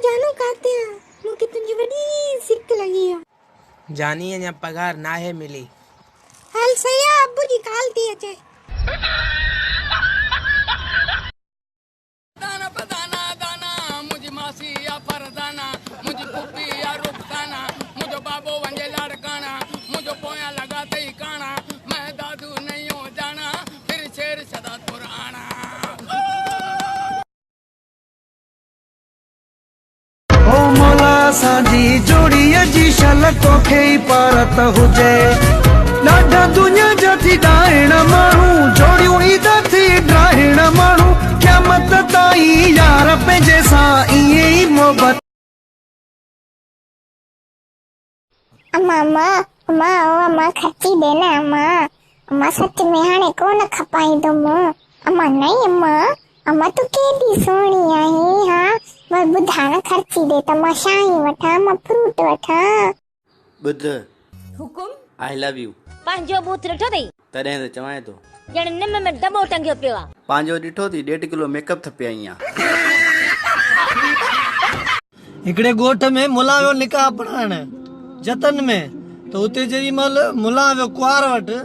जानो कहते हैं मुझे तुझे बड़ी सिक लगी है जानी है या पगार ना है मिली हाल सही है अब्बू जी काल दिए चे दाना पदाना दाना मुझे मासी या परदाना मुझे पुप्पी या रुपदाना मुझे बाबू वंजे लड़काना मुझे पोया लगाते ही काना मैं दादू नहीं हो जाना फिर शेर सदा पुराना ओ मोला साजी जोड़ी जी शलको खे परत हुजे लाडा दुनिया जथी डाइण माण्हू जोड़ियूं ईद थी डाइण माण्हू क्या मत ताई यार पंहिंजे सां ईअं ई मोहबत अम्मा अम्मा अम्मा ओ अम्मा खच्ची देना अम्मा अम्मा सच में हाणे कोन खपाईंदुम अम्मा नहीं अम्मा अम्मा तू केडी सोणी आई हां मैं बुधाना खर्ची दे त मां शाही वठा मां फ्रूट वठा बुध हुकुम आई लव यू पंहिंजो बूथ ॾिठो अथई तॾहिं त चवां थो ॼण निम में दॿो टंगियो पियो आहे पंहिंजो ॾिठो थी 1.5 किलो मेकअप थपे आई आहियां हिकिड़े ॻोठ में मुला वियो निकाह पढ़ाइण जतन में त उते जेॾी महिल मुला वियो कुंवार वटि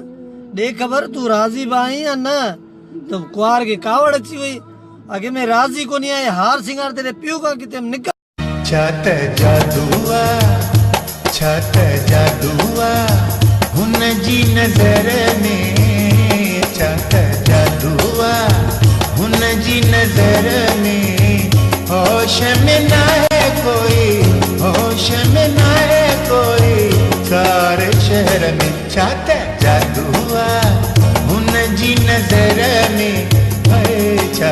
ॾे ख़बर तूं राज़ी बि आहीं या न त कुंवार खे कावड़ अची वई अॻे में राज़ी कोन्हे आहे हार सिंगार तेरे पियो खां किथे निकाह छा त जादू आहे छा त जादू आहे हुन जी नज़र में छा त जादू आहे हुन जी नज़र में होश में न है कोई होश में न है कोई सारे शहर में छा त जादू आहे हुन जी नज़र में छा